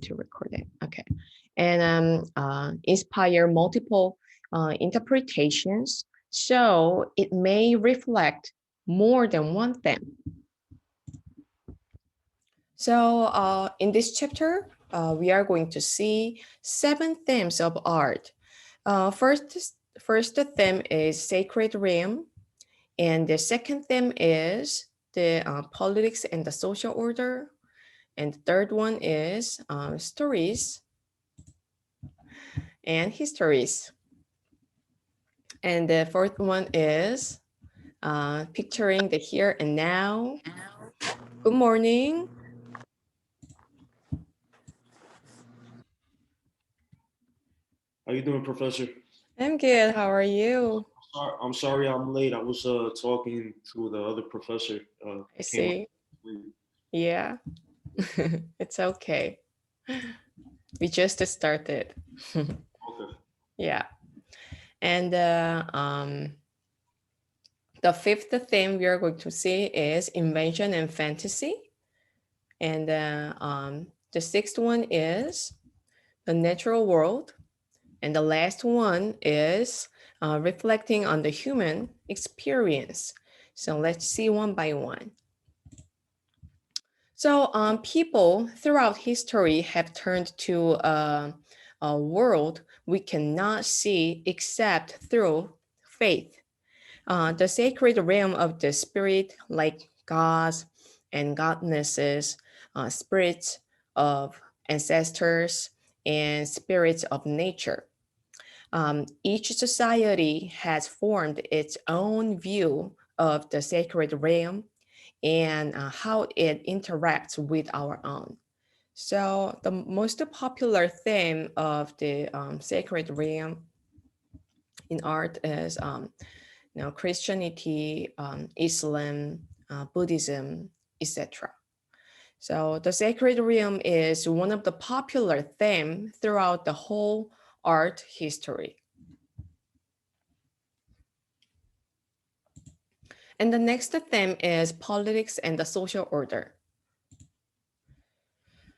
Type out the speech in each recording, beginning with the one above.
to record it. Okay. And inspire multiple interpretations. So it may reflect more than one theme. So in this chapter, we are going to see 7 themes of art. First theme is sacred realm, and the second theme is the politics and the social order, and the third one is stories and histories, and the fourth one is picturing the here and now. Good morning. How you doing, Professor? I'm good. How are you? I'm sorry I'm late. I was talking to the other professor. I Came up see. late. Yeah, it's okay. We just started. Okay. Yeah. And the fifth theme we are going to see is invention and fantasy. And the sixth one is the natural world. And the last one is reflecting on the human experience. So let's see one by one. So people throughout history have turned to a world we cannot see except through faith. The sacred realm of the spirit, like gods and goddesses, spirits of ancestors, and spirits of nature. Each society has formed its own view of the sacred realm and how it interacts with our own. So the most popular theme of the sacred realm in art is Christianity, Islam, Buddhism, etc. So the sacred realm is one of the popular themes throughout the whole art history. And the next theme is politics and the social order.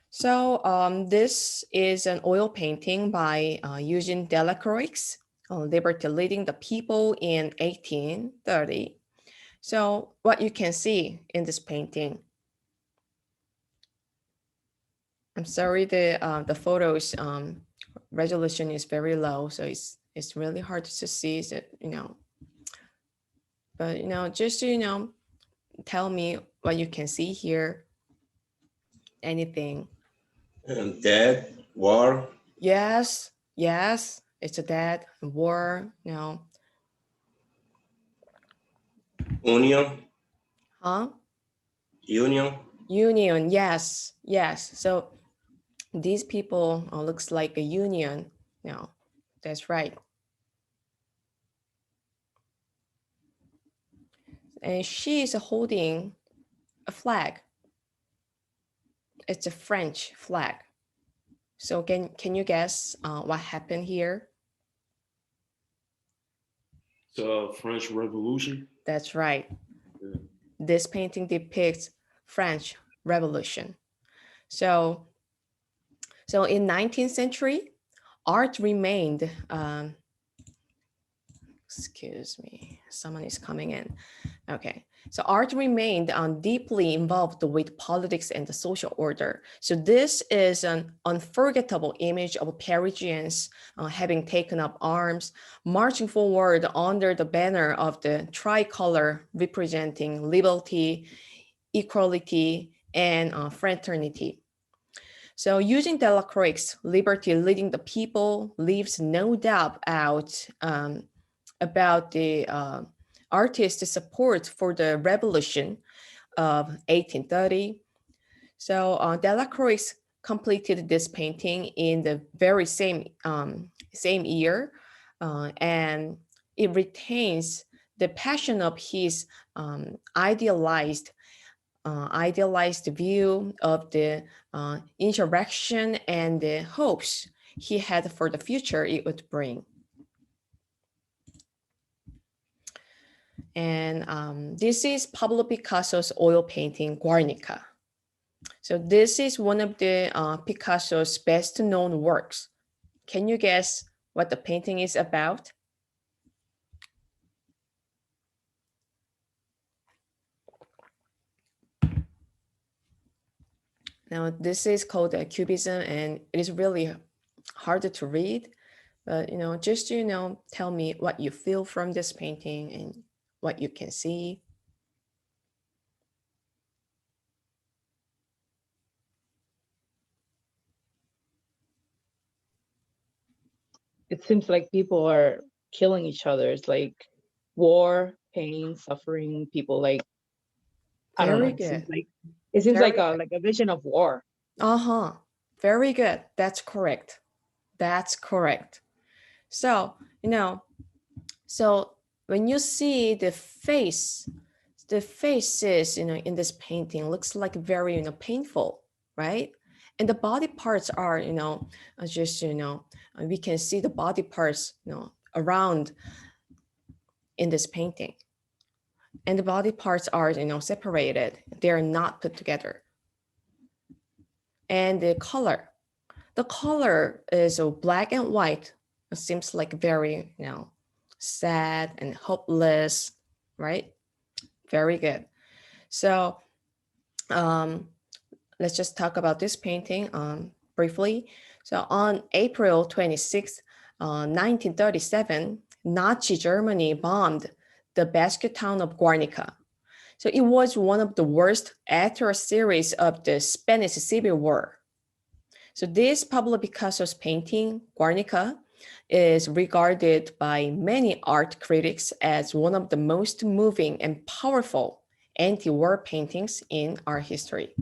So this is an oil painting by Eugene Delacroix, Liberty Leading the People in 1830. So what you can see in this painting, I'm sorry, the photos resolution is very low, so it's really hard to see. So, but just tell me what you can see here. Anything? Death, war, Yes, yes, it's a death, war. union, Huh? union. Union, yes, yes. So these people looks like a union. No, that's right. And she is holding a flag. It's a French flag. So can you guess what happened here? It's French Revolution. That's right. Yeah. This painting depicts French Revolution. So in 19th century, art remained excuse me, someone is coming in. Okay, so art remained deeply involved with politics and the social order. So this is an unforgettable image of Parisians having taken up arms, marching forward under the banner of the tricolor representing liberty, equality, and fraternity. So using Delacroix, liberty leading the people leaves no doubt out about the artist's support for the revolution of 1830. So Delacroix completed this painting in the very same year, and it retains the passion of his idealized view of the insurrection and the hopes he had for the future it would bring. And this is Pablo Picasso's oil painting Guernica. So this is one of the Picasso's best known works. Can you guess what the painting is about? Now, this is called Cubism, and it is really harder to read. But just tell me what you feel from this painting and what you can see. It seems like people are killing each other. It's like war, pain, suffering. People like I don't know. Very It seems good. like Very a vision of war. Uh-huh. Very good. That's correct. That's correct. So, so when you see the faces, in this painting looks like very, painful, right? And the body parts are, just, we can see the body parts, around in this painting. And the body parts are, separated. They're not put together. And the color is black and white. It seems like very, sad and hopeless, right? Very good. So let's just talk about this painting briefly. So on April 26, 1937, Nazi Germany bombed the basket town of Guernica. So it was one of the worst after a series of the Spanish Civil War. So this Pablo Picasso's painting, Guernica, is regarded by many art critics as one of the most moving and powerful anti-war paintings in art history.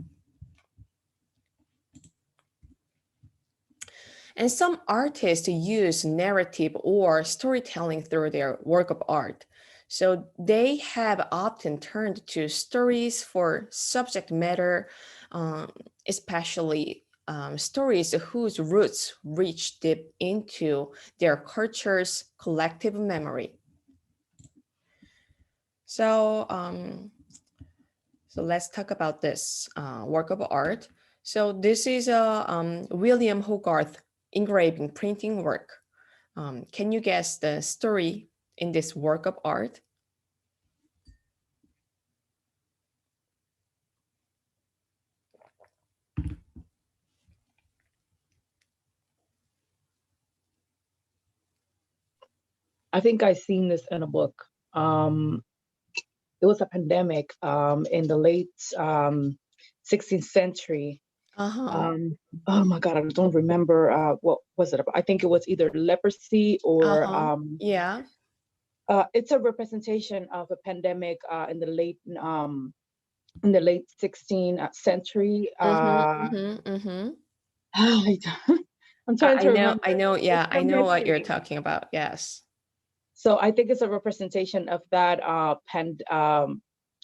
And some artists use narrative or storytelling through their work of art. So they have often turned to stories for subject matter, especially stories whose roots reach deep into their culture's collective memory. So, so let's talk about this work of art. So this is a William Hogarth engraving printing work. Can you guess the story in this work of art? I think I've seen this in a book. It was a pandemic in the late 16th century. Uh-huh. Oh my God, I don't remember what was it about. I think it was either leprosy or Uh-huh. Yeah. it's a representation of a pandemic in the late 16th century. Mm-hmm, mm-hmm, mm-hmm. I'm trying to remember. I know, It's yeah, I from know what you're history. talking about. Yes. So I think it's a representation of that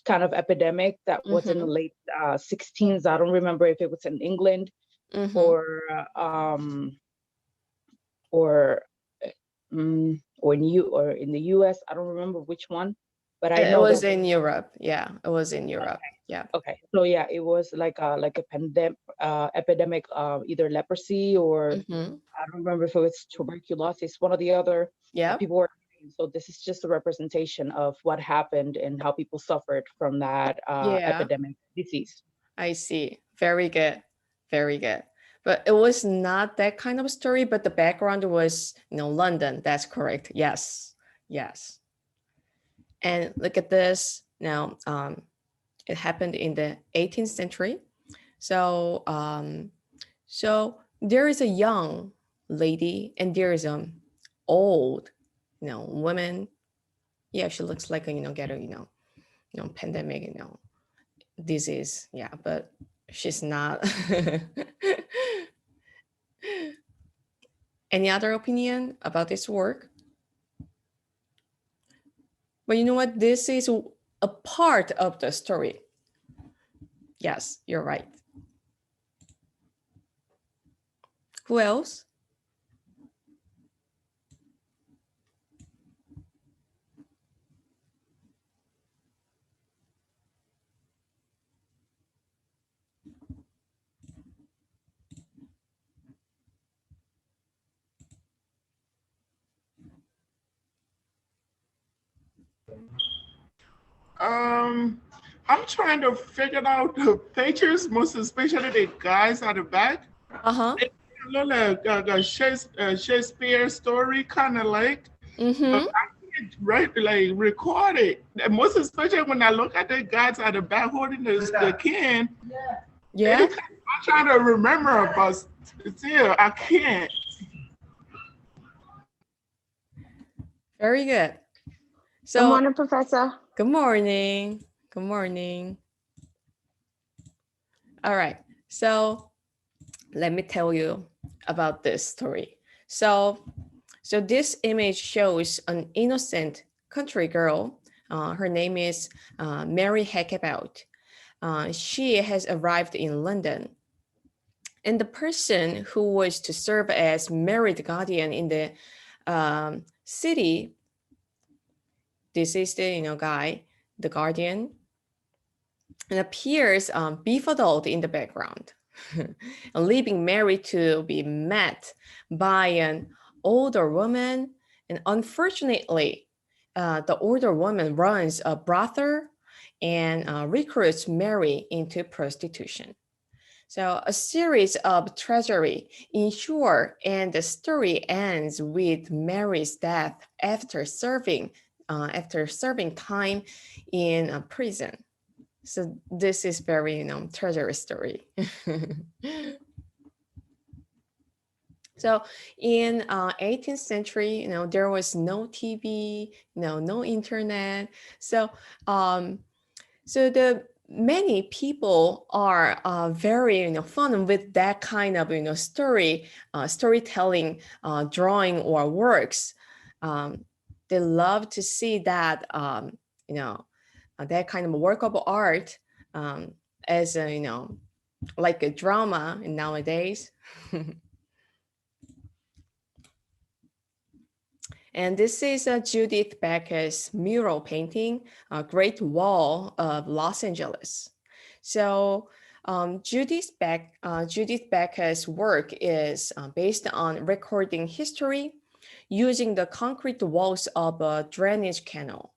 kind of epidemic that was in the Mm-hmm, late 16s. I don't remember if it was in England mm-hmm. or um, or or in the U.S. I don't remember which one, but I It know was that. in Europe. Yeah, it was in Europe. Okay. Yeah. Okay. So yeah, it was like a pandemic, epidemic, either leprosy or Mm-hmm. I don't remember if it was tuberculosis, one or the other. Yeah. People were. So this is just a representation of what happened and how people suffered from that Yeah. epidemic disease. I see. Very good. Very good. But it was not that kind of story, but the background was, London. That's correct. Yes. Yes. And look at this. Now, it happened in the 18th century. So, so there is a young lady and there is old, woman. Yeah, she looks like a, get a, pandemic, disease. Yeah, but she's not. Any other opinion about this work? But you know what? This is a part of the story. Yes, you're right. Who else? I'm trying to figure out the pictures, most especially the guys at the back. Uh-huh. They look like a Shakespeare story, kind of like. Mm-hmm. I can't like record it. And most especially when I look at the guys at the back holding the can. Yeah. I'm trying to remember, but still I can't. Very good. Good So morning, Professor. good morning. Good morning. All right. So let me tell you about this story. So this image shows an innocent country girl. Her name is Mary Hackabout. She has arrived in London. And the person who was to serve as married guardian in the city, this is the guy, the guardian, and appears befuddled in the background, leaving Mary to be met by an older woman. And unfortunately, the older woman runs a brothel and recruits Mary into prostitution. So a series of tragedy ensure, and the story ends with Mary's death after serving time in prison. So this is very tragedy story. So in 18th century, there was no TV, no internet. So the many people are very fun with that kind of storytelling, drawing or works. They love to see that that kind of work of art as a like a drama nowadays. And this is Judith Becker's mural painting, Great Wall of Los Angeles. So Judith Becker's work is based on recording history using the concrete walls of a drainage canal.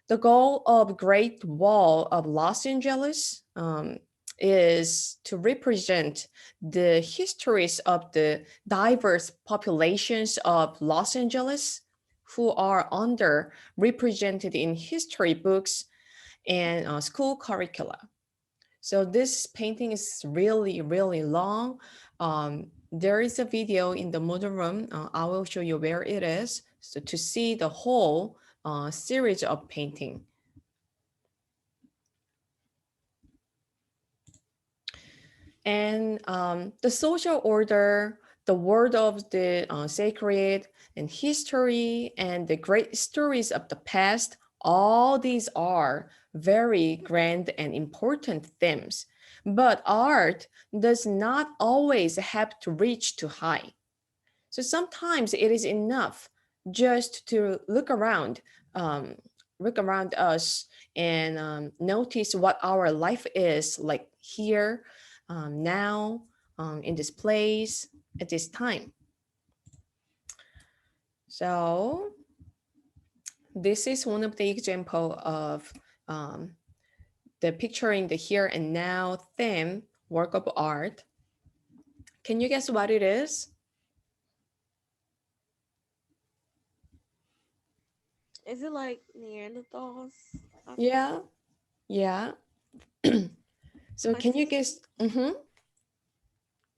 The goal of Great Wall of Los Angeles is to represent the histories of the diverse populations of Los Angeles who are underrepresented in history books and school curricula. So this painting is really, really long. There is a video in the model room. I will show you where it is, so to see the whole series of painting. And the social order, the world of the sacred, and history, and the great stories of the past, all these are very grand and important themes. But art does not always have to reach too high. So sometimes it is enough just to look around us and notice what our life is like here, now, in this place, at this time. So this is one of the example of the picturing the here and now theme work of art. Can you guess what it is? Is it like Neanderthals? Yeah, yeah. So can you guess?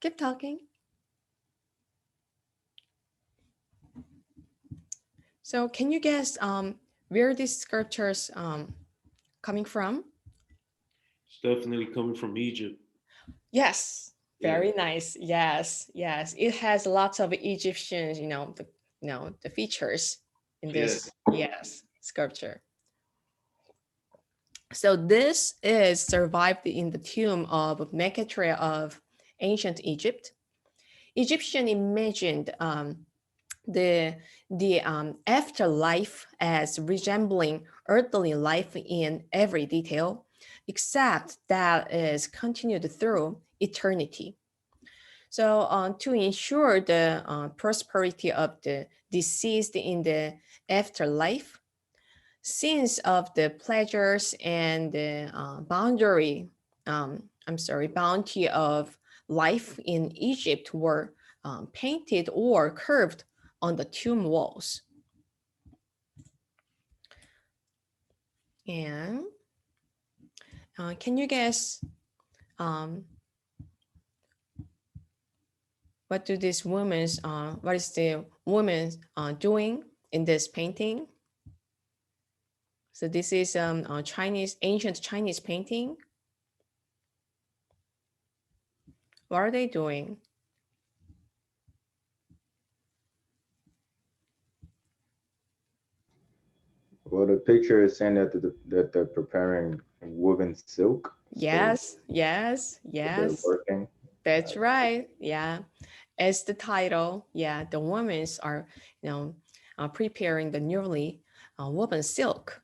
Keep talking. So can you guess where these sculptures coming from? It's definitely coming from Egypt. Yes, very nice. Yes, yes. It has lots of Egyptians, the features in this, yes, sculpture. So this is survived in the tomb of Mekhatre of ancient Egypt. Egyptian imagined the afterlife as resembling earthly life in every detail, except that is continued through eternity. So to ensure the prosperity of the deceased in the afterlife, scenes of the pleasures and the boundary, bounty of life in Egypt were painted or curved on the tomb walls. And can you guess what do these women, what is the woman doing in this painting? So this is ancient Chinese painting. What are they doing? Well, the picture is saying that that they're preparing woven silk. Yes, yes, So they're yes. working. That's right. Yeah. As the title, yeah, the women are, preparing the newly woven silk.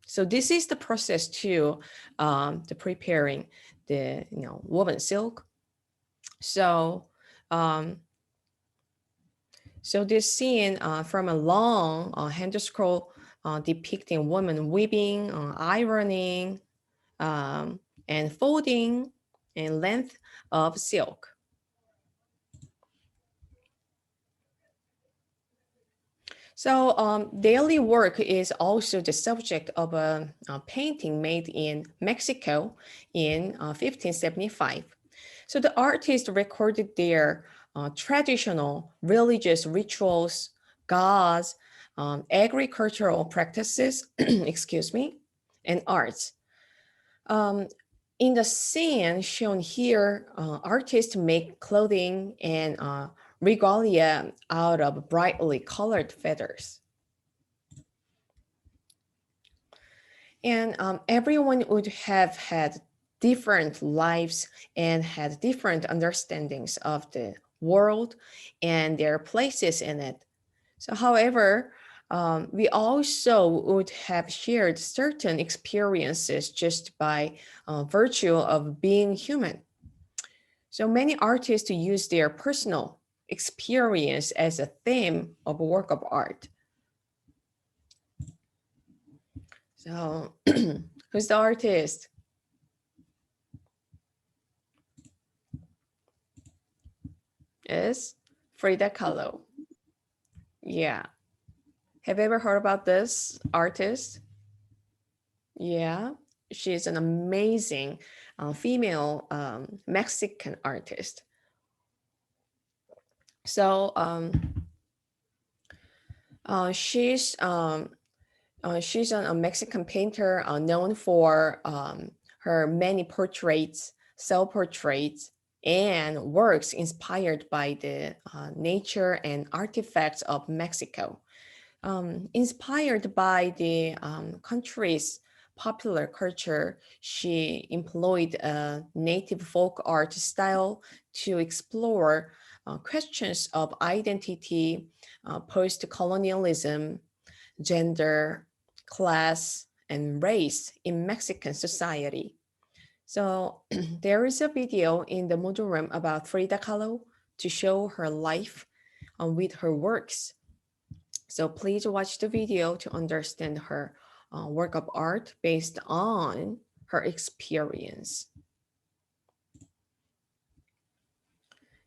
So this is the process to the preparing the woven silk. So so this scene from a long hand scroll depicting women weaving, ironing, and folding and length of silk. So daily work is also the subject of a painting made in Mexico in 1575. So the artist recorded their traditional religious rituals, gods, agricultural practices, excuse me, and arts. In the scene shown here, artists make clothing and regalia out of brightly colored feathers. And everyone would have had different lives and had different understandings of the world and their places in it. So, however, we also would have shared certain experiences just by virtue of being human. So many artists use their personal experience as a theme of a work of art. So who's the artist? Is Frida Kahlo. Yeah. Have you ever heard about this artist? Yeah. She's an amazing female Mexican artist. So she's a Mexican painter known for her many portraits, self-portraits, and works inspired by the nature and artifacts of Mexico. Inspired by the country's popular culture, she employed a native folk art style to explore questions of identity, post-colonialism, gender, class, and race in Mexican society. So there is a video in the Moodle Room about Frida Kahlo to show her life with her works. So please watch the video to understand her work of art based on her experience.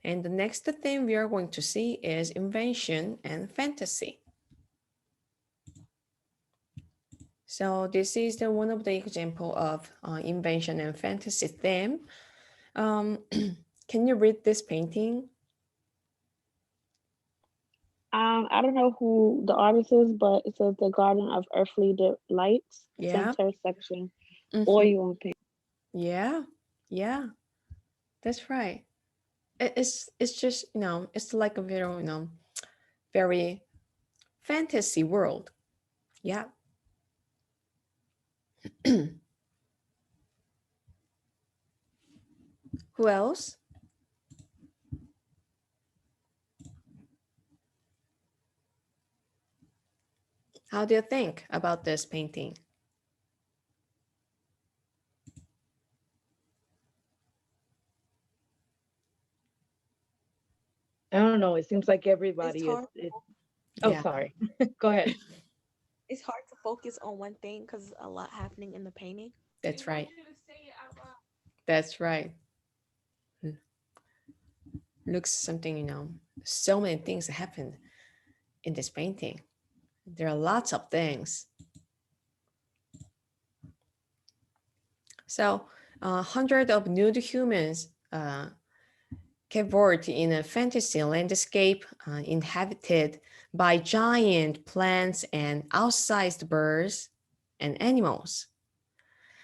And the next thing we are going to see is invention and fantasy. So this is one of the example of invention and fantasy theme. Can you read this painting? I don't know who the artist is, but it says the Garden of Earthly Delights, Yeah. center section, Mhm. oil and paint. Yeah, yeah, that's right. It's just, it's like a very, very fantasy world. Yeah. Who else? How do you think about this painting? I don't know. It seems like everybody hard. Oh, Yeah. sorry. Go ahead. it's hard to focus on one thing because a lot happening in the painting. That's right. That's right. Looks something, so many things happen in this painting. There are lots of things. So, hundreds of nude humans cavorted in a fantasy landscape inhabited by giant plants and outsized birds and animals.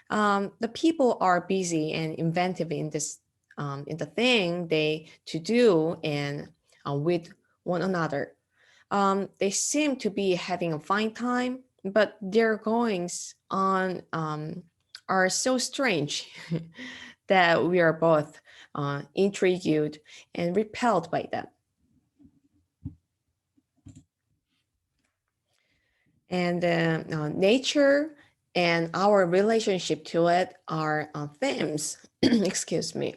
The people are busy and inventive in this in the thing they to do and with one another. They seem to be having a fine time, but their goings on are so strange that we are both intrigued and repelled by them. And nature and our relationship to it are themes, excuse me,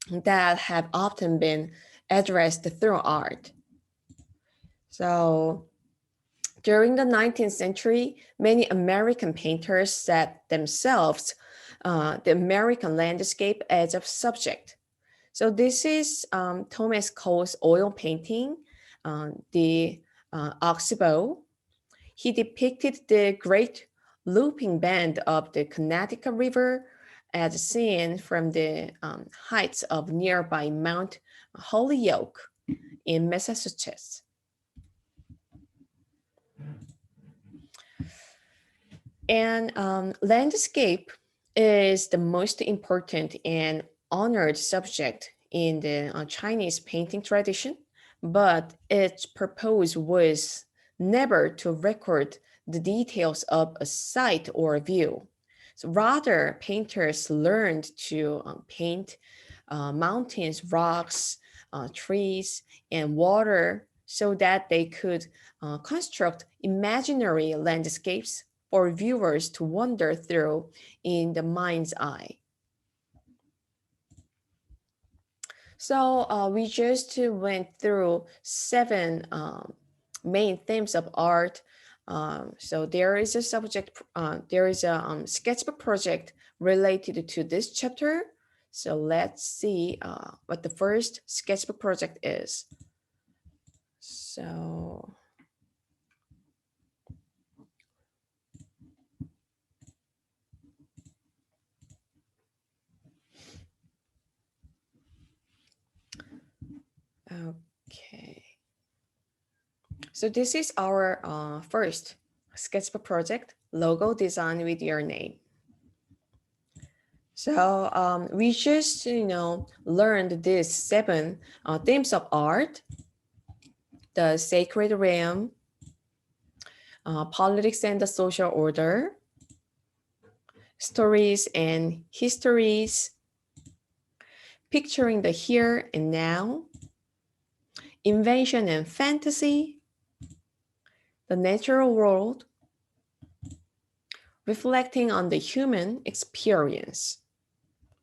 that have often been addressed through art. So during the 19th century, many American painters set themselves the American landscape as a subject. So this is Thomas Cole's oil painting, the Oxbow. He depicted the great looping band of the Connecticut River as seen from the heights of nearby Mount Holyoke in Massachusetts. And landscape is the most important and honored subject in the Chinese painting tradition, but its purpose was never to record the details of a sight or view. So rather, painters learned to paint mountains, rocks, trees, and water so that they could construct imaginary landscapes for viewers to wander through in the mind's eye. So we just went through 7 main themes of art. So there is a subject, there is a sketchbook project related to this chapter. So let's see what the first sketchbook project is. So okay. So this is our first sketchbook project, logo design with your name. So we just, learned these 7 themes of art: the sacred realm, politics and the social order, stories and histories, picturing the here and now, invention and fantasy, the natural world, reflecting on the human experience.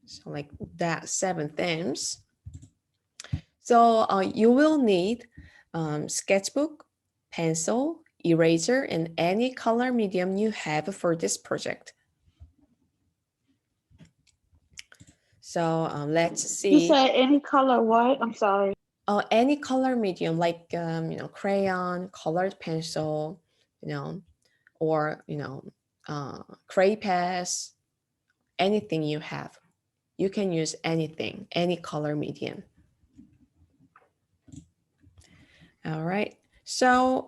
So like that 7 themes. So you will need sketchbook, pencil, eraser, and any color medium you have for this project. So let's see. You said any color what? I'm sorry. Any color medium like crayon, colored pencil, or crayon, anything you have. You can use anything, any color medium. All right. So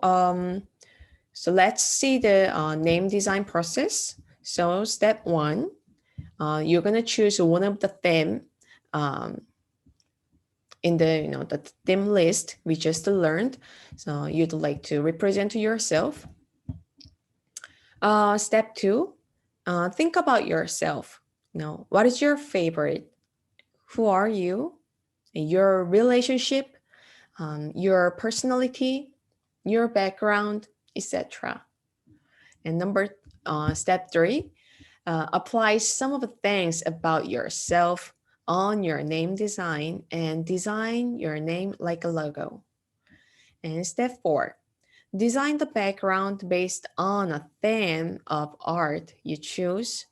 so let's see the name design process. So step 1, you're gonna choose one of the theme in the theme list we just learned. So you'd like to represent yourself. Step 2, think about yourself. What is your favorite? Who are you? Your relationship, your personality, your background, etc. And step 3, apply some of the things about yourself on your name design and design your name like a logo. And step 4, design the background based on a theme of art you choose.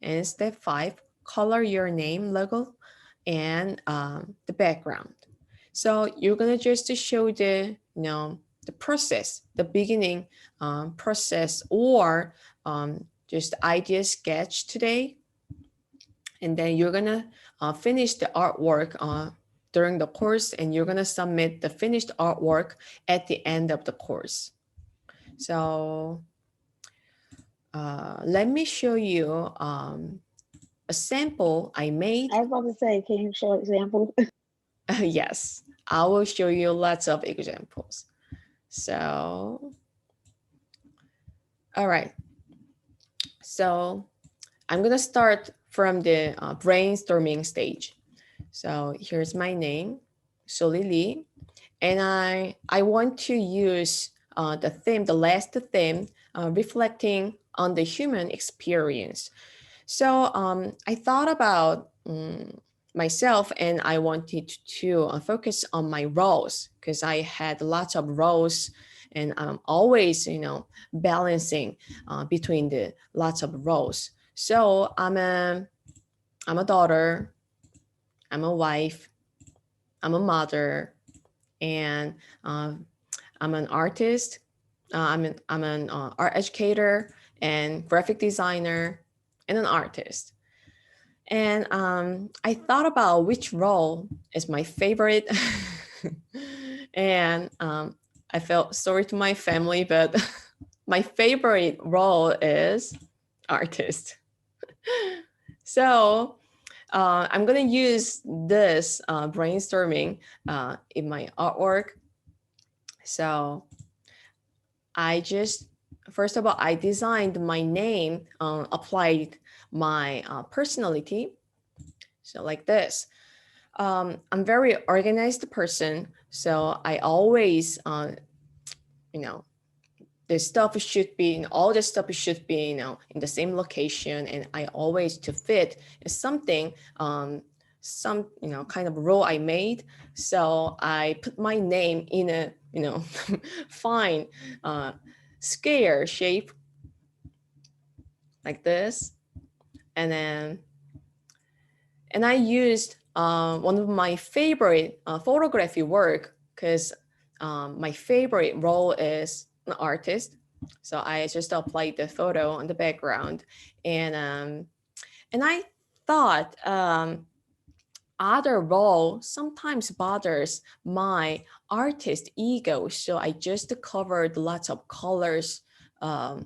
And step 5, color your name logo and the background. So you're gonna just to show the process, the beginning process, or just idea sketch today, and then you're gonna finish the artwork during the course, and you're gonna submit the finished artwork at the end of the course. So let me show you a sample I made. I was about to say, can you show examples? Yes, I will show you lots of examples. So, all right. So I'm gonna start from the brainstorming stage. So here's my name, Soli Lee, and I want to use the theme, the last theme, reflecting on the human experience. So I thought about myself, and I wanted to focus on my roles because I had lots of roles, and I'm always, balancing between the lots of roles. So I'm a daughter, I'm a wife, I'm a mother, and I'm an artist. I'm an art educator and graphic designer and an artist. And I thought about which role is my favorite. And I felt sorry to my family, but my favorite role is artist. So I'm gonna use this brainstorming in my artwork. So first of all, I designed my name, applied my personality. So like this. I'm very organized person. So I always, the stuff should be, all the stuff should be, in the same location. And I always to fit something, some, kind of role I made. So I put my name in a, fine, square shape like this. And I used one of my favorite photography work because my favorite role is an artist. So I just applied the photo on the background, and I thought other role sometimes bothers my artist ego. So I just covered lots of colors. I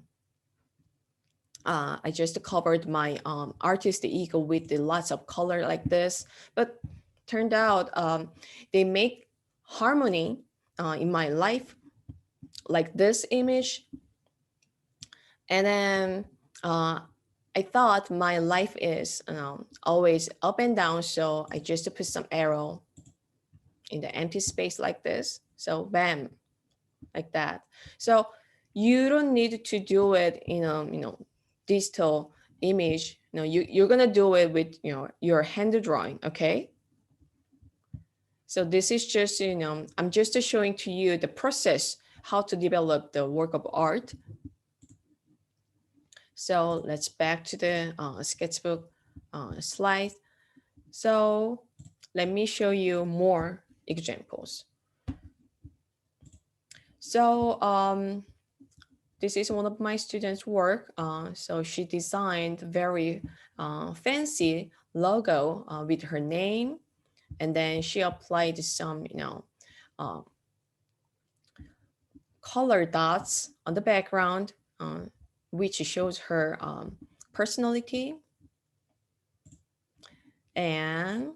just covered my artist ego with the lots of color like this, but turned out they make harmony in my life, like this image. And then I thought my life is always up and down, so I just put some arrow in the empty space like this. So bam, like that. So you don't need to do it in a digital image. You're gonna do it with your hand drawing, okay? So this is just I'm just showing to you the process how to develop the work of art. So let's back to the sketchbook slide. So let me show you more examples. So this is one of my students' work. So she designed very fancy logo with her name, and then she applied some, color dots on the background, which shows her personality. And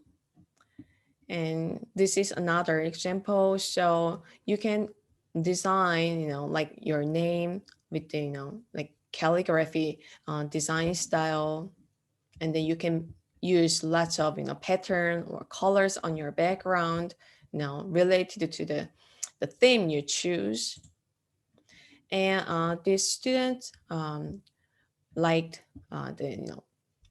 this is another example. So you can design, like your name with the, like calligraphy design style, and then you can use lots of, pattern or colors on your background, related to the theme you choose. And this student liked the,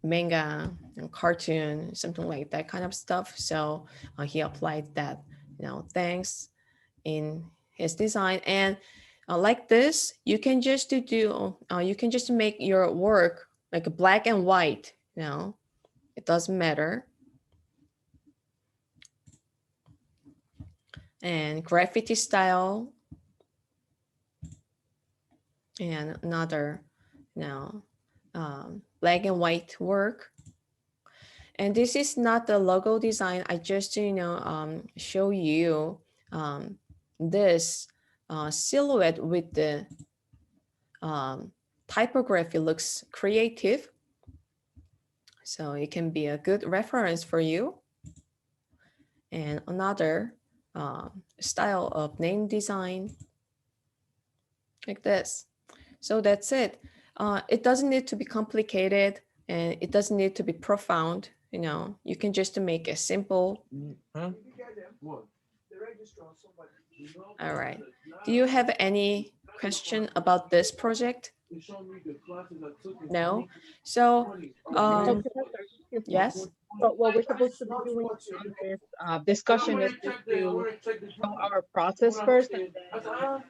manga and cartoon, something like that kind of stuff. So he applied that, things in his design. And like this, you can just you can just make your work like a black and white, it doesn't matter. And graffiti style, and another black and white work. And this is not the logo design. I just show you this silhouette with the typography looks creative, so it can be a good reference for you. And another style of name design like this. So that's it. It doesn't need to be complicated, and it doesn't need to be profound. You can just make a simple. All right. Do you have any question about this project? No. So yes. So what we're supposed to be doing on this discussion is just to show our process first, and then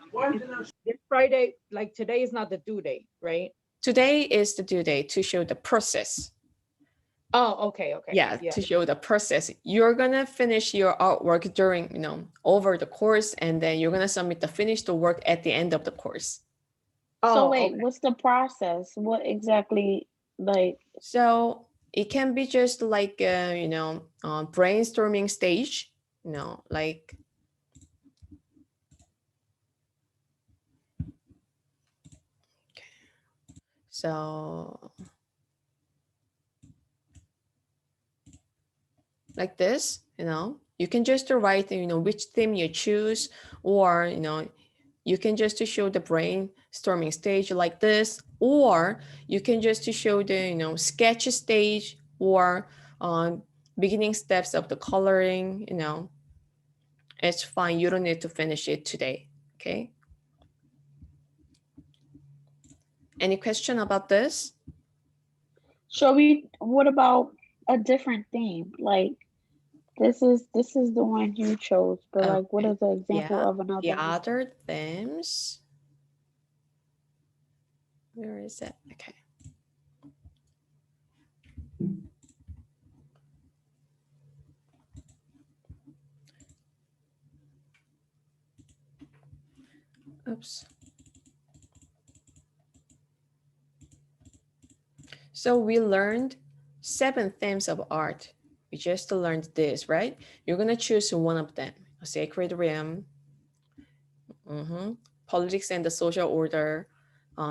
this Friday, like today is not the due date, right? Today is the due date to show the process. Oh, okay. Yeah, to show the process. You're gonna finish your artwork during, over the course, and then you're gonna submit the finished work at the end of the course. So wait, what's the process? What exactly, like? So it can be just like brainstorming stage, like. So like this, you can just write, which theme you choose, or, you can just show the brainstorming stage like this, or you can just show the, sketch stage, or beginning steps of the coloring, it's fine. You don't need to finish it today, okay? Any question about this? What about a different theme? Like, this is the one you chose, but like, what is the example of another? The other themes. Where is it? Okay. Oops. So we learned 7 themes of art. We just learned this, right? You're gonna choose one of them. A sacred realm, politics and the social order,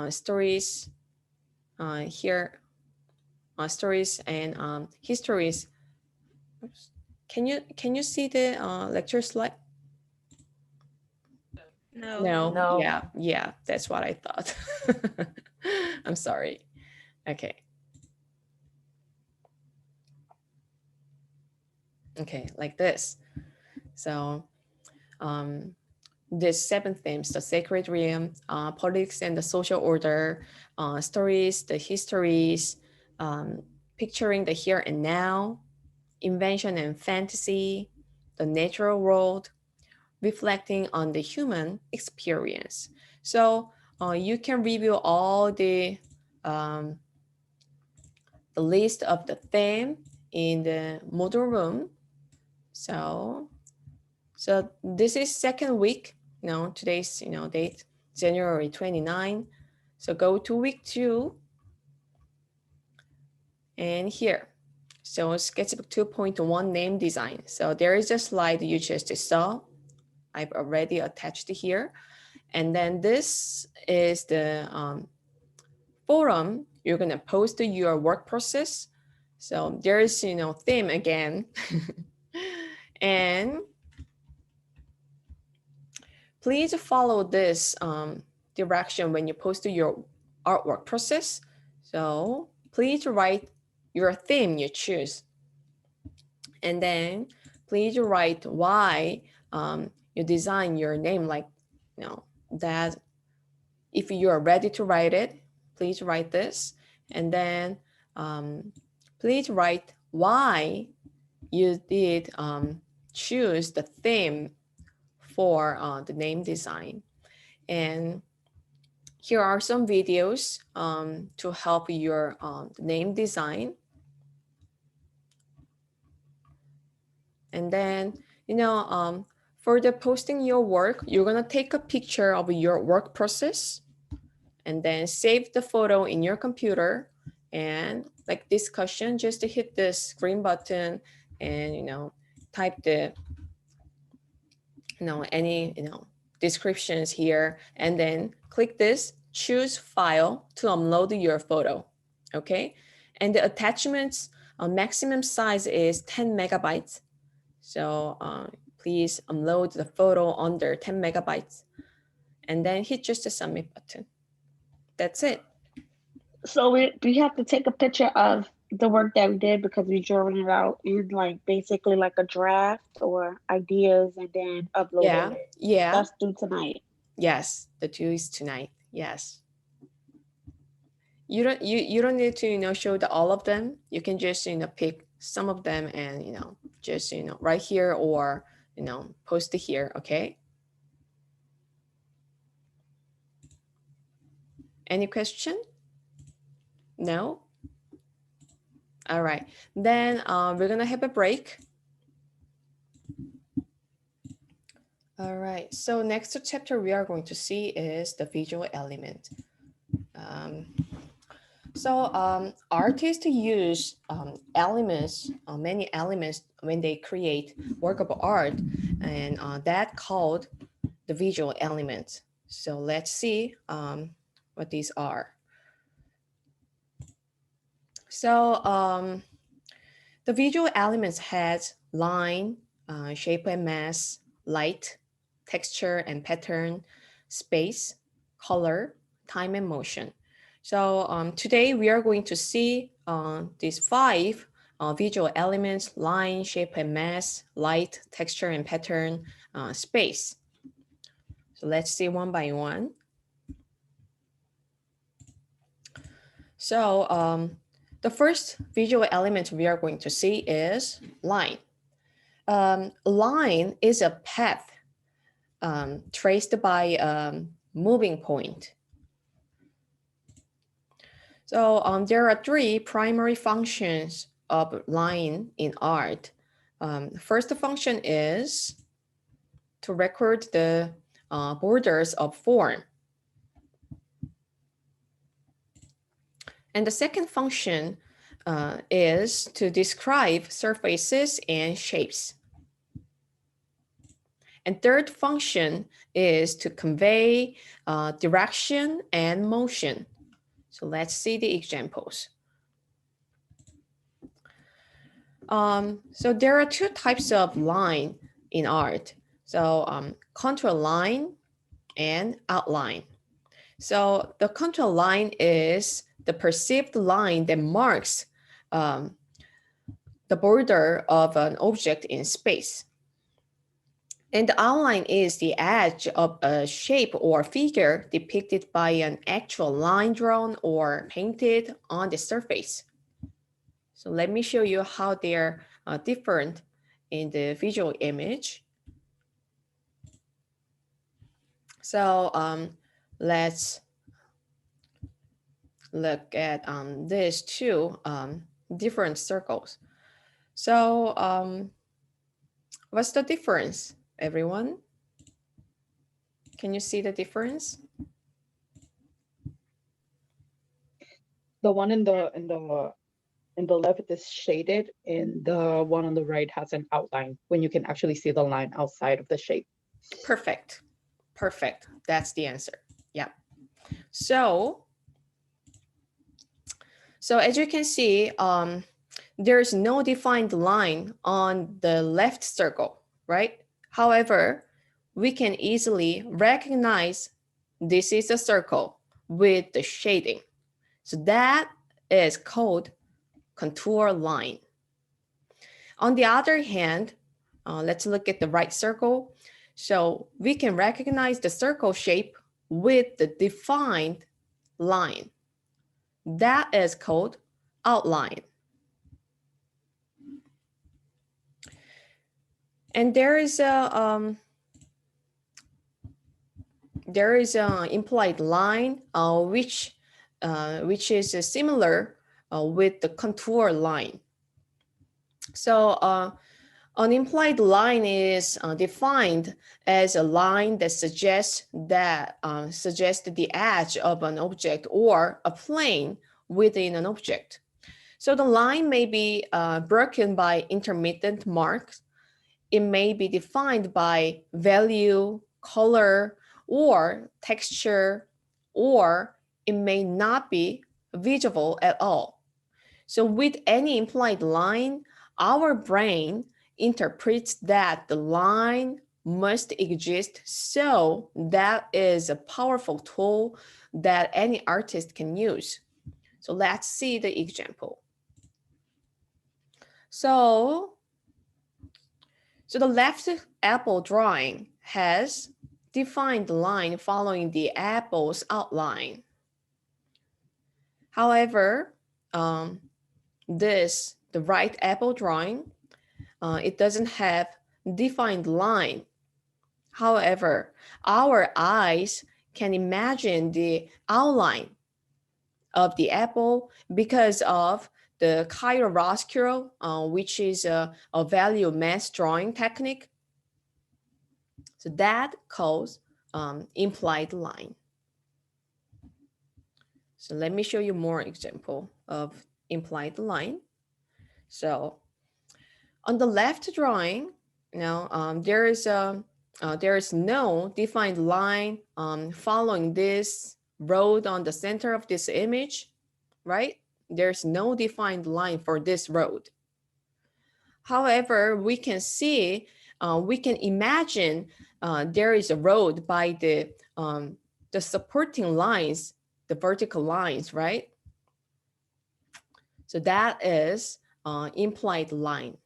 stories, stories and histories. Oops. Can you see the lecture slide? No. Yeah, that's what I thought. I'm sorry. Okay. Okay, like this. So the 7 themes, the sacred realm, politics and the social order, stories, the histories, picturing the here and now, invention and fantasy, the natural world, reflecting on the human experience. So you can review all the list of the theme in the model room. So this is second week. Today's date January 29. So go to week 2 and here. So sketchbook 2.1 name design. So there is a slide you just saw. I've already attached here. And then this is the forum. You're gonna post your work process. So there's theme again. And please follow this direction when you post your artwork process. So please write your theme you choose. And then please write why you design your name like that. If you are ready to write it, please write this. And then please write why you did choose the theme for the name design. And here are some videos to help your name design. And then, for the posting your work, you're gonna take a picture of your work process and then save the photo in your computer. And like discussion, just to hit this green button and, type the, any, descriptions here, and then click this, choose file to upload your photo, okay? And the attachments maximum size is 10 megabytes. So please upload the photo under 10 megabytes and then hit just the submit button. That's it. So we have to take a picture of the work that we did because we drawing it out in like basically like a draft or ideas and then upload Yeah, it. yeah. That's due tonight. Yes, the due is tonight. Yes. You don't need to show all of them. You can just pick some of them and just right here or post it here. Okay. Any question? No. All right. Then we're gonna have a break. All right. So next chapter we are going to see is the visual element. Artists use elements, many elements when they create work of art, and that called the visual elements. So let's see what these are. So the visual elements has line, shape and mass, light, texture and pattern, space, color, time and motion. So today we are going to see these 5 visual elements: line, shape and mass, light, texture and pattern, space. So let's see one by one. So the first visual element we are going to see is line. Line is a path traced by a moving point. So there are 3 primary functions of line in art. First function is to record the borders of form. And the second function is to describe surfaces and shapes. And third function is to convey direction and motion. So let's see the examples. So there are 2 types of line in art. So contour line and outline. So the contour line is the perceived line that marks the border of an object in space. And the outline is the edge of a shape or figure depicted by an actual line drawn or painted on the surface. So let me show you how they're different in the visual image. So let's look at these 2 different circles. So what's the difference, everyone? Can you see the difference? The one in the left is shaded, and the one on the right has an outline when you can actually see the line outside of the shape. Perfect. Perfect. That's the answer. Yeah. So as you can see, there's no defined line on the left circle, right? However, we can easily recognize this is a circle with the shading. So that is called contour line. On the other hand, let's look at the right circle. So we can recognize the circle shape with the defined line. That is called outline. And there is a there is an implied line which is similar with the contour line. So an implied line is defined as a line that suggests the edge of an object or a plane within an object. So the line may be broken by intermittent marks. It may be defined by value, color, or texture, or it may not be visible at all. So with any implied line, our brain interprets that the line must exist. So that is a powerful tool that any artist can use. So let's see the example. So the left apple drawing has defined the line following the apple's outline. However, the right apple drawing, it doesn't have defined line. However, our eyes can imagine the outline of the apple because of the chiaroscuro, which is a value mass drawing technique. So that calls implied line. So let me show you more example of implied line. So on the left drawing, there is no defined line following this road on the center of this image, right? There's no defined line for this road. However, we can see, we can imagine there is a road by the supporting lines, the vertical lines, right? So that is implied line.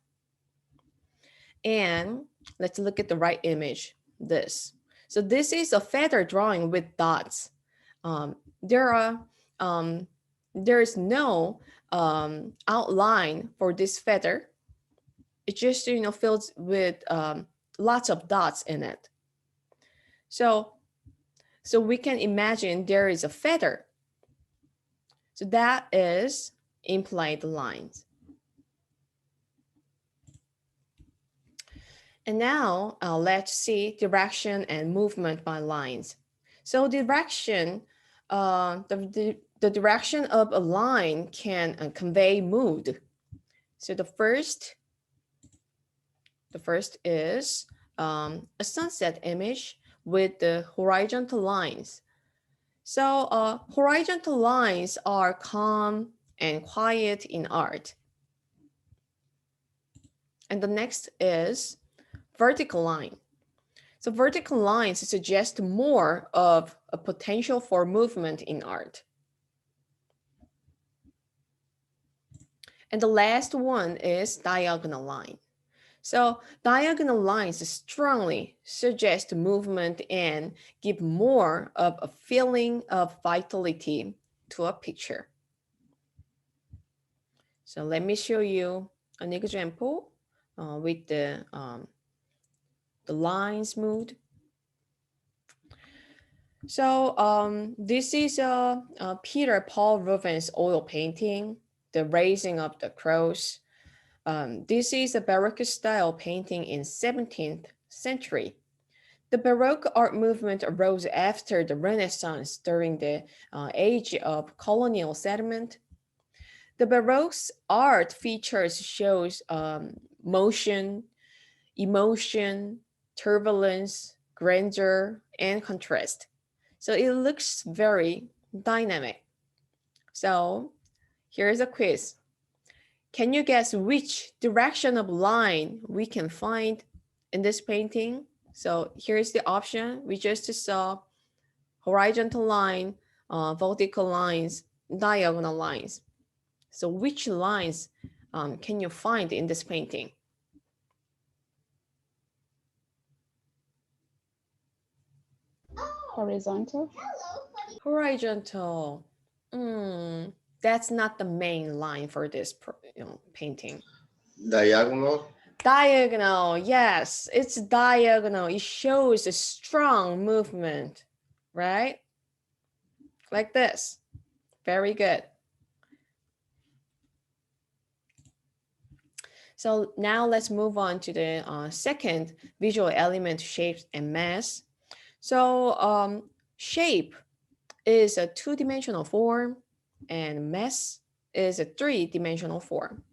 And let's look at the right image, this. So this is a feather drawing with dots. There is no outline for this feather. It just, filled with lots of dots in it. So we can imagine there is a feather. So that is implied lines. And now let's see direction and movement by lines. So direction, the direction of a line can convey mood. So the first is a sunset image with the horizontal lines. So horizontal lines are calm and quiet in art. And the next is vertical line. So vertical lines suggest more of a potential for movement in art. And the last one is diagonal line. So diagonal lines strongly suggest movement and give more of a feeling of vitality to a picture. So let me show you an example with the lines moved. So this is Peter Paul Rubens' oil painting, The Raising of the Crows. This is a Baroque style painting in 17th century. The Baroque art movement arose after the Renaissance during the age of colonial settlement. The Baroque's art features shows motion, emotion, turbulence, grandeur, and contrast. So it looks very dynamic. So here's a quiz. Can you guess which direction of line we can find in this painting? So here's the option. We just saw horizontal line, vertical lines, diagonal lines. So which lines can you find in this painting? Horizontal. Horizontal. That's not the main line for this painting. Diagonal. Diagonal, yes, it's diagonal. It shows a strong movement. right? Like this. Very good. So now let's move on to the second visual element, shapes and mass. So shape is a two-dimensional form and mass is a three-dimensional form.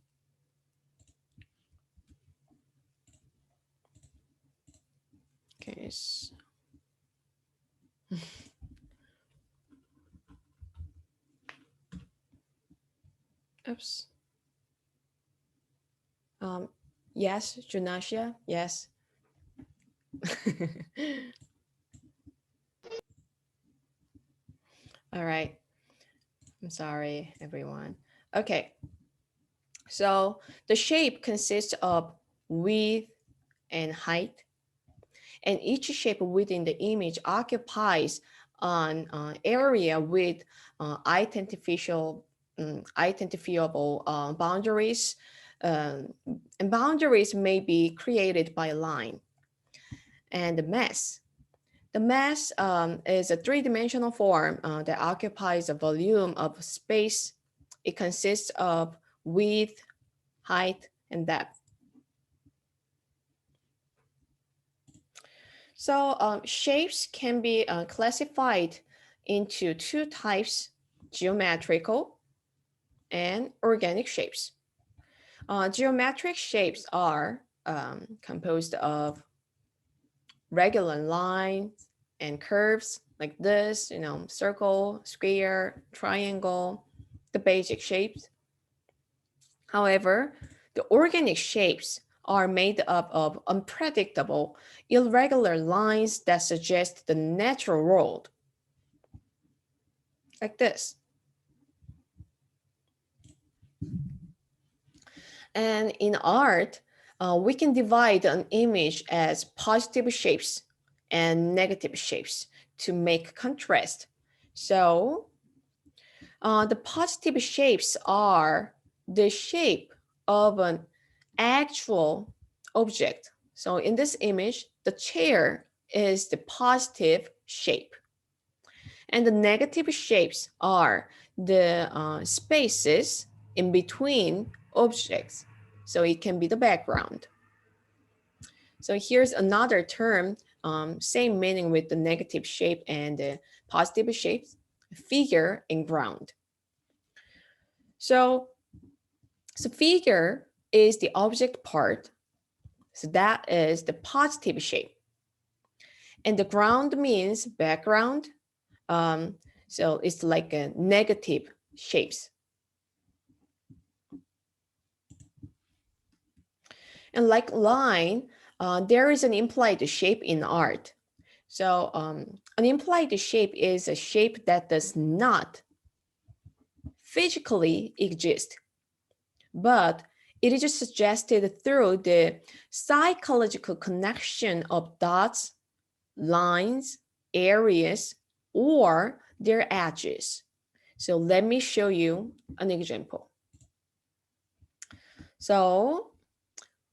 Okay. Oops. Yes, Junasia, yes. All right. I'm sorry, everyone. Okay. So the shape consists of width and height, and each shape within the image occupies an area with identifiable boundaries, and boundaries may be created by a line. And the mass. The mass is a three-dimensional form that occupies a volume of space. It consists of width, height, and depth. So shapes can be classified into two types, geometrical and organic shapes. Geometric shapes are composed of regular lines and curves like this, circle, square, triangle, the basic shapes. However, the organic shapes are made up of unpredictable, irregular lines that suggest the natural world, like this. And in art, we can divide an image as positive shapes and negative shapes to make contrast. So the positive shapes are the shape of an actual object. So in this image, the chair is the positive shape. And the negative shapes are the spaces in between objects. So it can be the background. So here's another term, same meaning with the negative shape and the positive shapes, figure and ground. So figure is the object part. So that is the positive shape. And the ground means background. So it's like a negative shapes. And like line, there is an implied shape in art. So an implied shape is a shape that does not physically exist, but it is suggested through the psychological connection of dots, lines, areas, or their edges. So let me show you an example. So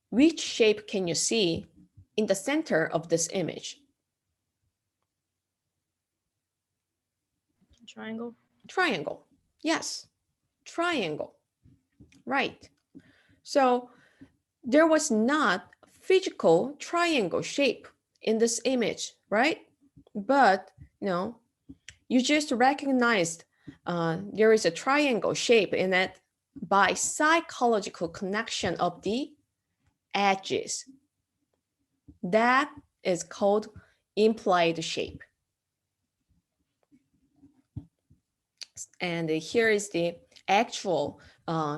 which shape can you see in the center of this image? Triangle. Triangle. Yes, triangle. Right. So there was not physical triangle shape in this image, right? But you just recognized there is a triangle shape in it by psychological connection of the edges. That is called implied shape. And here is the actual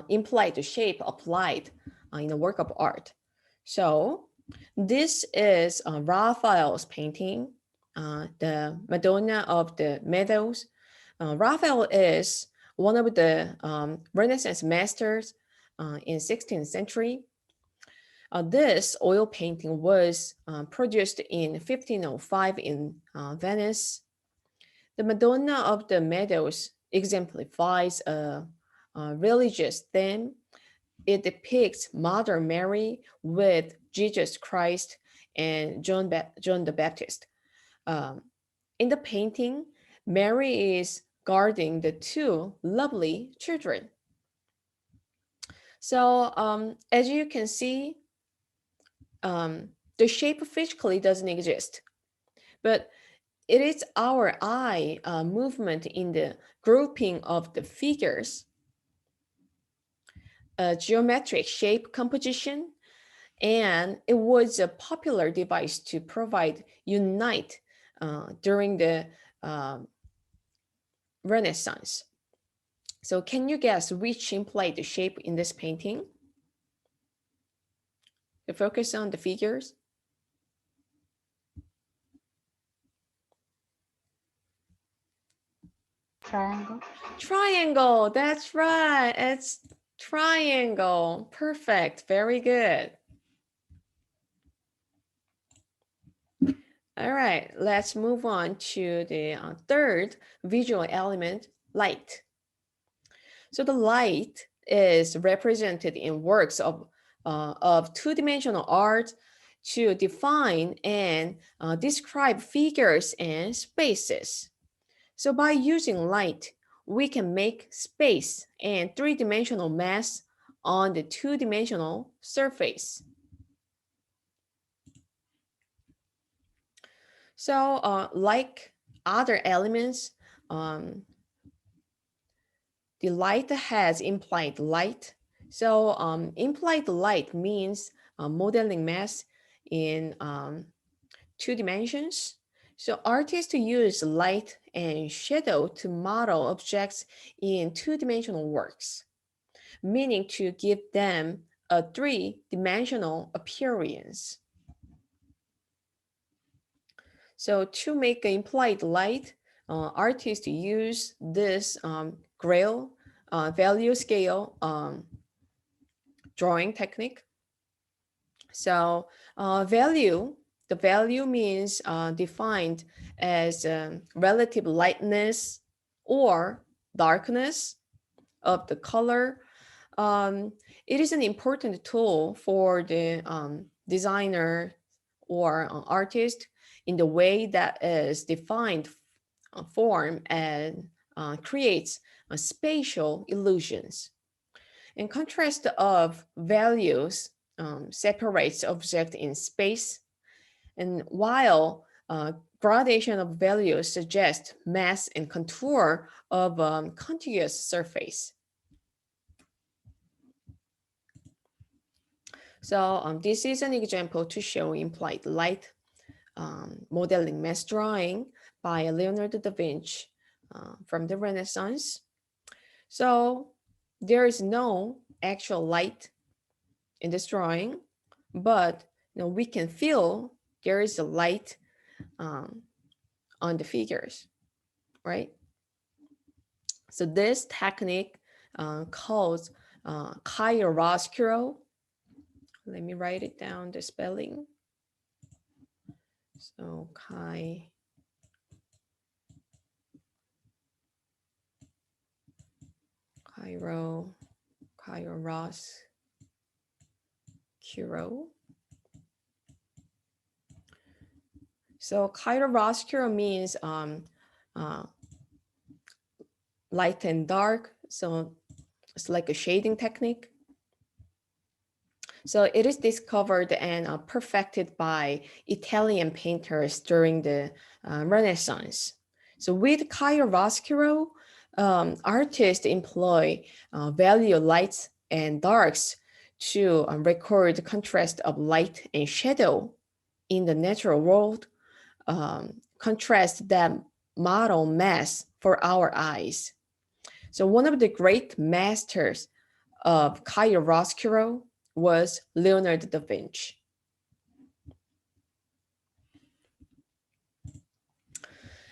implied shape applied in a work of art. So this is Raphael's painting, the Madonna of the Meadows. Raphael is one of the Renaissance masters in 16th century. This oil painting was produced in 1505 in Venice. The Madonna of the Meadows exemplifies a religious theme. It depicts Mother Mary with Jesus Christ and John the Baptist. In the painting, Mary is guarding the two lovely children. So as you can see, the shape physically doesn't exist, but it is our eye movement in the grouping of the figures, a geometric shape composition, and it was a popular device to provide unite during the Renaissance. So can you guess which implied the shape in this painting? The focus on the figures. Triangle. Triangle, that's right. It's triangle. Perfect, very good. All right, let's move on to the third visual element, light. So the light is represented in works of two-dimensional art to define and describe figures and spaces. So by using light, we can make space and three-dimensional mass on the two-dimensional surface. So like other elements, the light has implied light. So implied light means modeling mass in two dimensions. So artists use light and shadow to model objects in two-dimensional works, meaning to give them a three-dimensional appearance. So to make an implied light, artists use this Grail value scale drawing technique. So the value means defined as relative lightness or darkness of the color. It is an important tool for the designer or artist in the way that is defined form and creates spatial illusions. In contrast of values separates object in space, and while gradation of values suggests mass and contour of contiguous surface. So this is an example to show implied light modeling mass drawing by Leonardo da Vinci from the Renaissance. So there is no actual light in this drawing, but we can feel there is a light on the figures, right? So this technique called chiaroscuro. Let me write it down, the spelling. So chiaroscuro. So chiaroscuro means light and dark. So it's like a shading technique. So it is discovered and perfected by Italian painters during the Renaissance. So with chiaroscuro, artists employ value lights and darks to record the contrast of light and shadow in the natural world, contrast that model mass for our eyes. So one of the great masters of chiaroscuro was Leonardo da Vinci.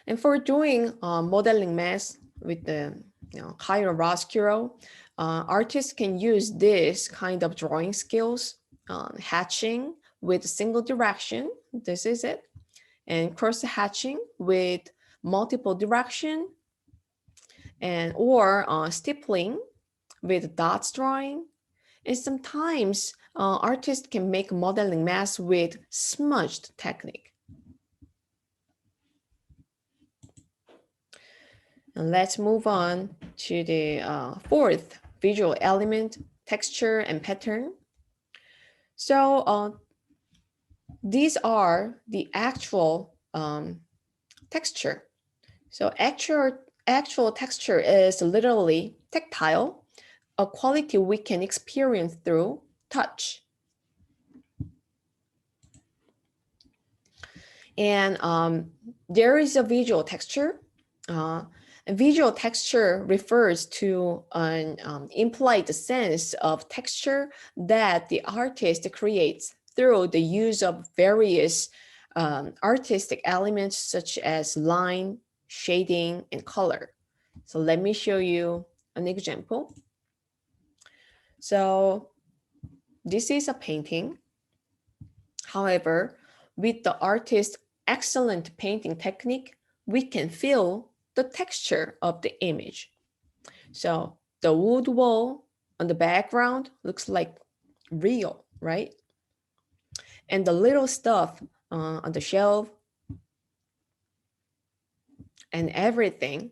And for doing modeling mass with the chiaroscuro, artists can use this kind of drawing skills, hatching with single direction, this is it, and cross hatching with multiple direction, and or stippling with dots drawing. And sometimes artists can make modeling mass with smudged technique. And let's move on to the fourth visual element, texture and pattern. So these are the actual texture. So actual texture is literally tactile, a quality we can experience through touch. And there is a visual texture. A visual texture refers to an implied sense of texture that the artist creates through the use of various artistic elements such as line, shading, and color. So let me show you an example. So this is a painting. However, with the artist's excellent painting technique, we can feel the texture of the image. So the wood wall on the background looks like real, right? And the little stuff on the shelf and everything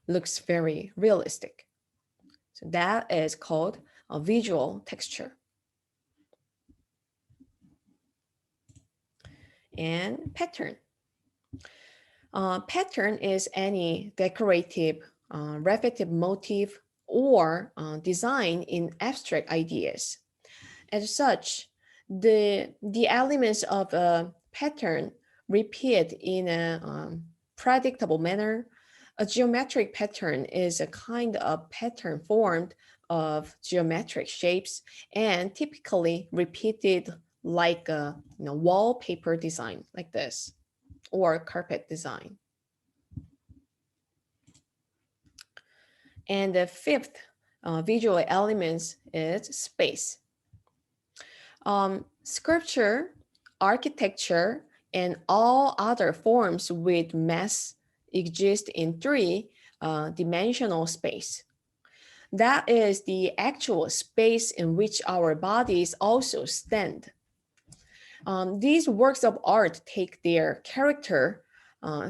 looks very realistic. So that is called a visual texture. And pattern. Pattern is any decorative, repetitive motif or design in abstract ideas. As such, the elements of a pattern repeat in a predictable manner. A geometric pattern is a kind of pattern formed of geometric shapes and typically repeated like a wallpaper design like this or carpet design. And the fifth visual element is space. Sculpture, architecture, and all other forms with mass exist in three-dimensional space. That is the actual space in which our bodies also stand. These works of art take their character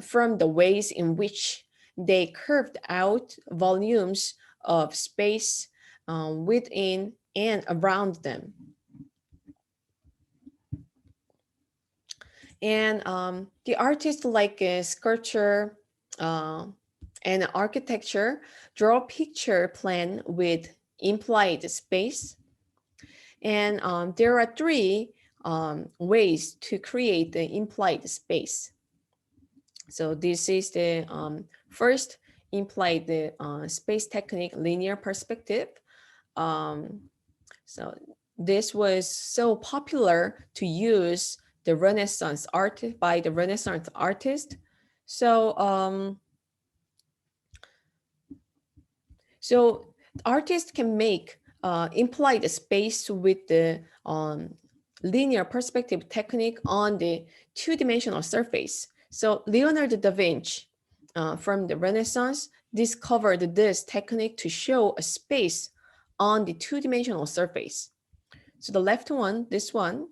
from the ways in which they carved out volumes of space within and around them. And the artists like sculpture and architecture draw a picture plan with implied space. And there are three ways to create the implied space. So this is the first implied space technique, linear perspective. So this was so popular to use the Renaissance art by the Renaissance artist. So so artists can make implied space with the linear perspective technique on the two-dimensional surface. So Leonardo da Vinci from the Renaissance discovered this technique to show a space on the two-dimensional surface. So the left one, this one,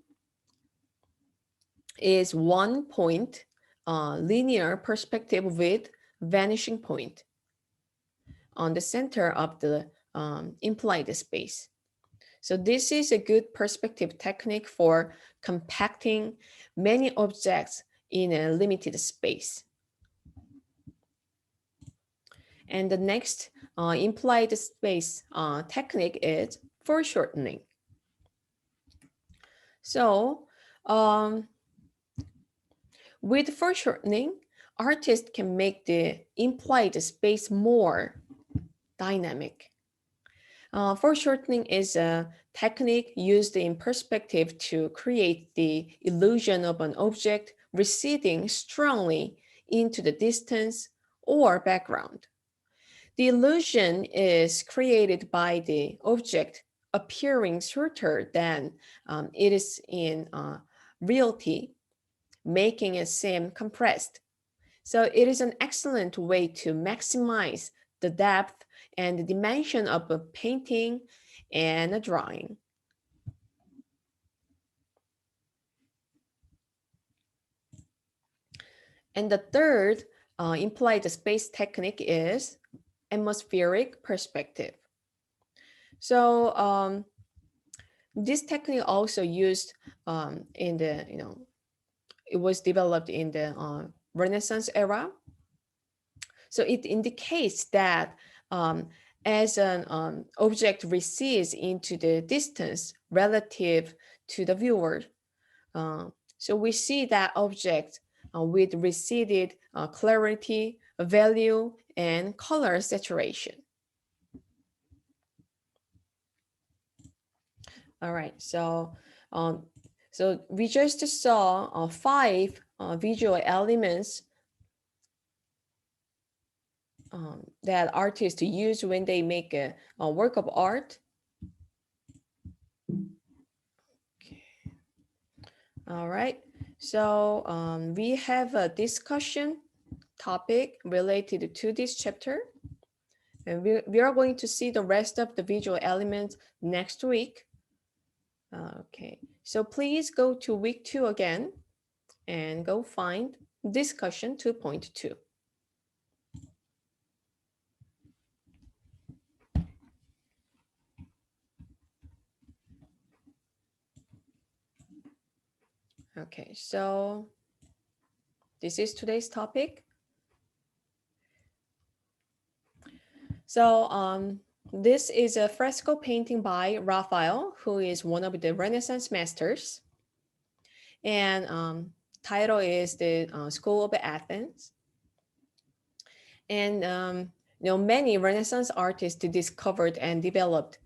is one point linear perspective with vanishing point on the center of the implied space. So this is a good perspective technique for compacting many objects in a limited space. And the next implied space technique is foreshortening. So with foreshortening, artists can make the implied space more dynamic. Foreshortening is a technique used in perspective to create the illusion of an object receding strongly into the distance or background. The illusion is created by the object appearing shorter than it is in reality, making it seem compressed. So it is an excellent way to maximize the depth and the dimension of a painting and a drawing. And the third implied space technique is atmospheric perspective. So this technique also used in the, it was developed in the Renaissance era. So it indicates that as an object recedes into the distance relative to the viewer, so we see that object with receded clarity, value, and color saturation. All right, so we just saw 5 visual elements that artists use when they make a work of art. Okay. All right, so we have a discussion topic related to this chapter. And we are going to see the rest of the visual elements next week. Okay, so please go to week 2 again and go find discussion 2.2. Okay, so this is today's topic. So this is a fresco painting by Raphael, who is one of the Renaissance masters. And title is the School of Athens. And many Renaissance artists discovered and developed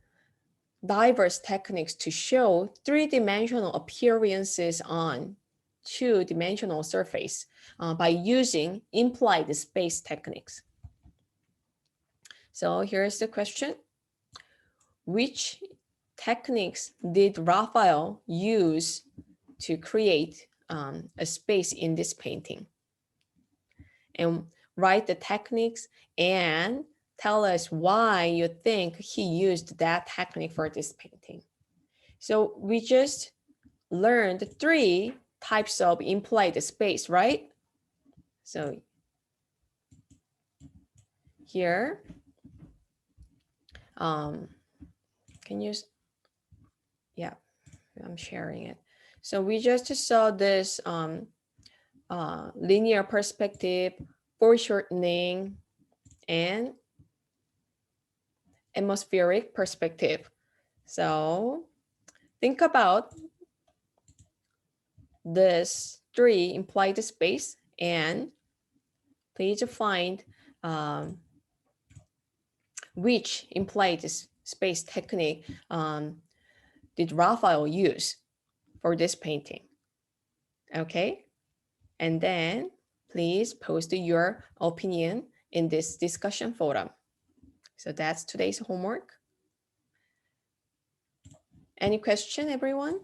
diverse techniques to show three-dimensional appearances on two-dimensional surface by using implied space techniques. So here's the question. Which techniques did Raphael use to create a space in this painting? And write the techniques and tell us why you think he used that technique for this painting. So we just learned 3 types of implied space, right? So here, can you, yeah, I'm sharing it. So we just saw this linear perspective, foreshortening, and atmospheric perspective. So think about this 3 implied space and please find which implied space technique did Raphael use for this painting. Okay, and then please post your opinion in this discussion forum. So that's today's homework. Any question, everyone?